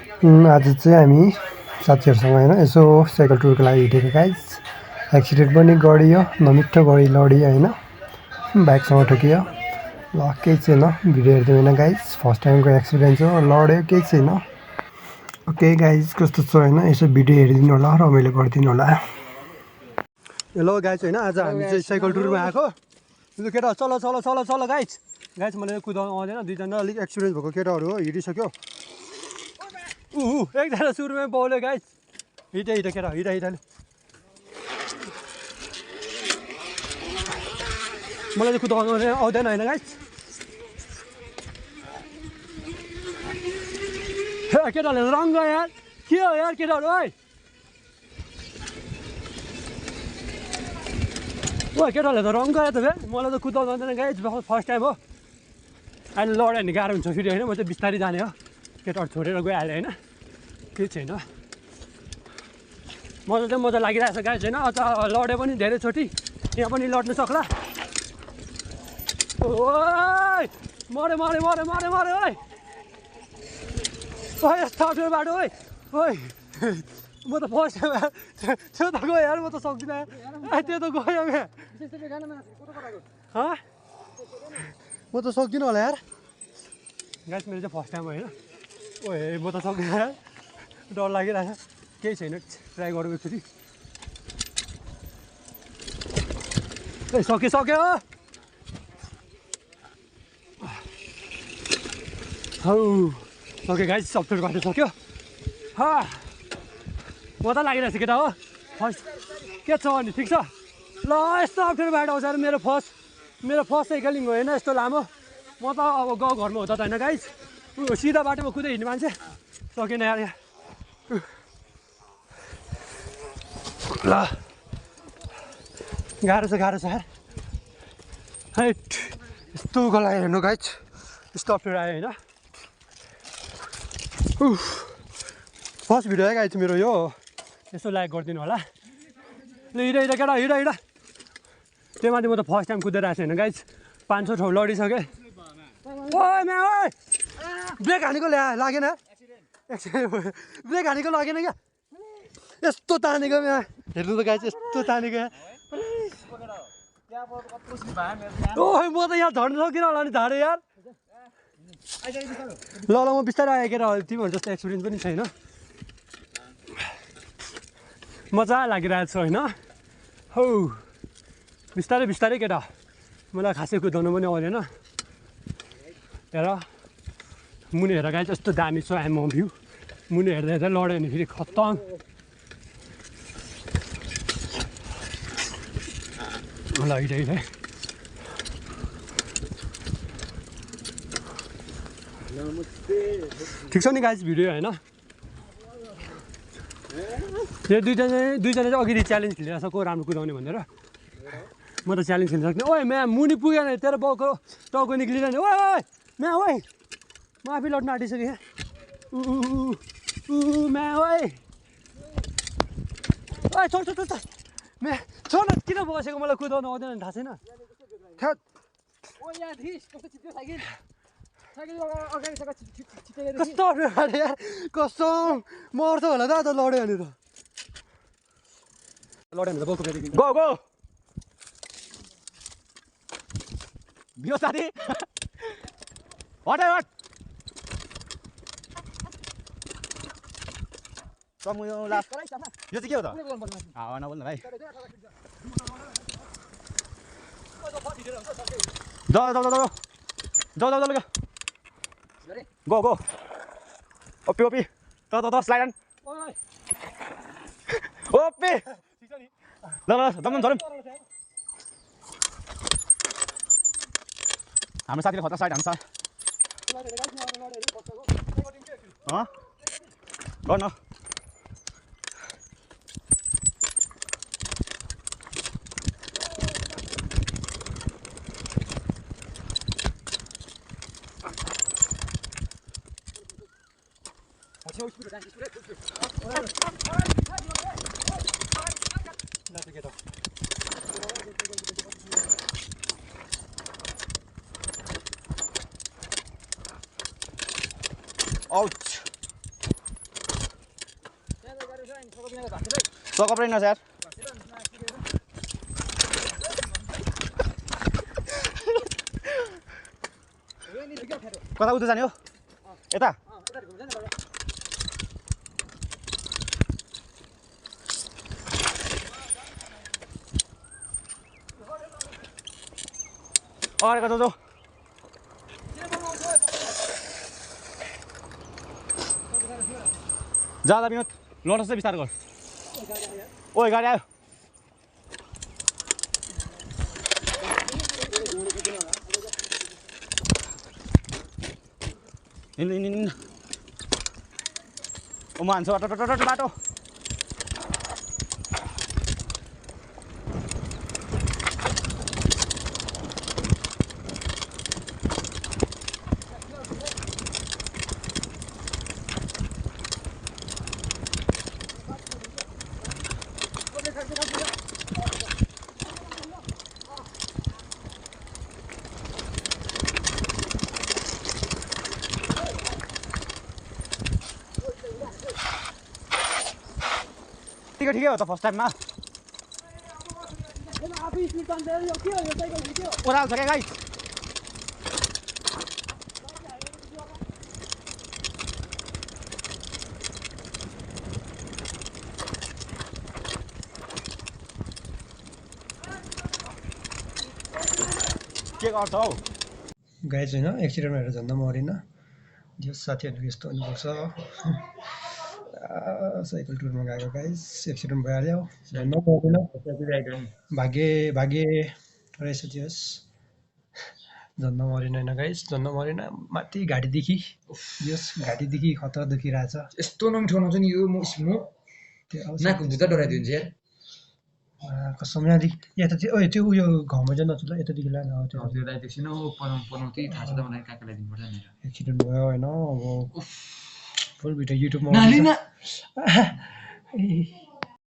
आज चाहिँ हामी साथीहरूसँग होइन यसो साइकल टुरको लागि हिँडेको गाइज। एक्सिडेन्ट पनि गरियो, नमिठो गरी लडियो होइन, बाइकसँग ठोकियो। ल केही छैन, भिडियो हेर्दै होइन गाइज, फर्स्ट टाइमको एक्सपिरियन्स हो, लड्यो केही छैन। ओके गाइज कस्तो छ होइन, यसो भिडियो हेरिदिनु होला, रमाइलो गरिदिनु होला। हेलो गाइज होइन, आज हामी चाहिँ साइकल टुरमा आएको। केटा चल चल चल चल गाइज गाइज मलाई कुदाउनु आउँदैन, दुईजना अलिक एक्सपिरियन्स भएको केटाहरू हो, हिँडिसक्यो। एकजना सुरुमै पाउले गाइज, हिँड केटा हिँड मलाई चाहिँ कुदाउनु आउँदैन होइन गाइज। केटाहरूले रङ गयो यार, के हो यार केटाहरू है, केटाहरूले त रङ गयो त भए, मलाई त कुदाउनु आउँदैन गाइज, फर्स्ट टाइम हो। अहिले लड्यो भने गाह्रो हुन्छ फेरि होइन, म चाहिँ बिस्तारै जाने हो, केटाहरू छोडेर गइहाल्यो होइन, केही छैन। मजा चाहिँ मजा लागिरहेको छ गाइज होइन, अझ लड्यो पनि धेरैचोटि, यहाँ पनि लड्नु सक्ला। ओइ मऱ्यो मऱ्यो मऱ्यो मऱ्यो मऱ्यो ओइ, यस्तो अप्ठ्यारो बाटो ओइ ओइ, म त फर्स्ट टाइम त्यो त गयो यार, म त सक्दिनँ त्यो त गयो क्या, म त सक्दिनँ होला यार गाइस, मेरो चाहिँ फर्स्ट टाइम होइन। ओए म त सक्दिनँ यार, डर लागिरहेछ, केही छैन, ट्राई गरौँ एकचोटि। ए सक्यो सक्यो हौ, सक्यो गाइस, अप्ठ्यारो बाटो सक्यो। मजा लागिरहेछ केटा हो, फर्स्ट के छ भने ठिक छ ल। यस्तो अप्ठ्यारो बाटो आउँछ मेरो फर्स्ट साइकलिङ हो होइन यस्तो लामो। म त अब गाउँघरमा हुँदा त होइन गाइस, सिधा बाटोमा कुदै हिँड्ने मान्छे, सकेन यार यहाँ। ल गाह्रो छ यार, हैट यस्तो उकालो आयो हेर्नु गाइस, यस्तो अप्ठ्यारो आयो होइन। फर्स्ट भिडियो है गाइस मेरो यो, यसो लाइक गरिदिनु होला। ल हिँड केटा हिँड, त्यो माथि म त फर्स्ट टाइम कुदेर आएको छैन गाइस, 500 ठाउँ लडिसकेँ। ओए म्या ओए, ब्रेक हानेको लागेन, ब्रेक हानेको लागेन क्या, यस्तो तानेको म्या, हेर्नु त गाइस यस्तो तानेको यहाँ। ओए म त यहाँ झर्नु सक्दिनँ होला नि, झाडे यार। ल म बिस्तारै आएँ केटा, तिमीहरू जस्तो एक्सपिरियन्स पनि छैन, मजा लागिरहेको छ होइन। हौ बिस्तारै बिस्तारै केटा, मलाई खासै कुदाउनु पनि आउँदैन। हेर मुनि हेर गाइस, यस्तो दामी छ एमो भ्यू, मुनि हेर्दा हेर्दा लड्यो भने फेरि खत्तम। ल हिँड ठिक छ नि गाइस भिडियो होइन। यो दुईजना चाहिँ अघि च्यालेन्ज खेलिरहेको छ को राम्रो कुदाउने भनेर, म त च्यालेन्ज खेल्न सक्दिनँ। ओए म्या मुनि पुगेन तेरो बाउको टाउको निक्लिरहने, ओए ओए म्या ओए, म आफै लड्न आँटिसकेँ म्या ओए, ओए छोड छोड छोड म्या छोड न, किन बसेको, मलाई कुदाउनु आउँदैन थाहा छैन। कस्तो अप्ठ्यारो यार, कसम मर्छ होला त लड्यो भने त, लड्यो भने त बाउको फेरि गो गो बियो साथी, हट हट यो चाहिँ के हो त, हावा नबोल्नु भाइ, जाऊ गो गो, ओपी ओपी त स्लाइड अन ओपी, ल झरौँ हाम्रो साथीले खतरा साइड हान्छ गर्न। Ouch. तो कपडा नस यार कता उता जाने हो यता अरे कता जाऊ जाँदा विनोद लड्नुहोस् चाहिँ बिस्तार गर ओइ गाडी आयो हिँड्नु म हान्छु बाटो ठिकै हो त फर्स्ट टाइममा ओह्रालो छ क्या गाई के गर्छ हौ गाइज होइन एक्सिडेन्ट भएर झन्डा मरेन जो साथीहरू यस्तो हुनुपर्छ साइकल टुरमा गएको गाइज एक्सिडेन्ट भइहाल्यो झन्डा मरेन भाग्य रहेछ त्यस झन्डा मरेन होइन गाइज झन्डा मरेन माथि घाँटीदेखि यस घाँटीदेखि खतरा दुखिरहेछ यस्तो नमिठो बनाउँछ नि यो नाक भुत्ता डराइदिन्छ यार कसम यहाँदेखि यता चाहिँ ओए त्यो उयो घाउमा चाहिँ नचुला यतादेखि लानु हो त्यो त्यो दाइदेखि न पनाउँदै थाहा छ त मलाई काका ल्याइदिनु पर्छ भनेर एक्सिडेन्ट भयो होइन अब फुल भिडियो युट्युबमा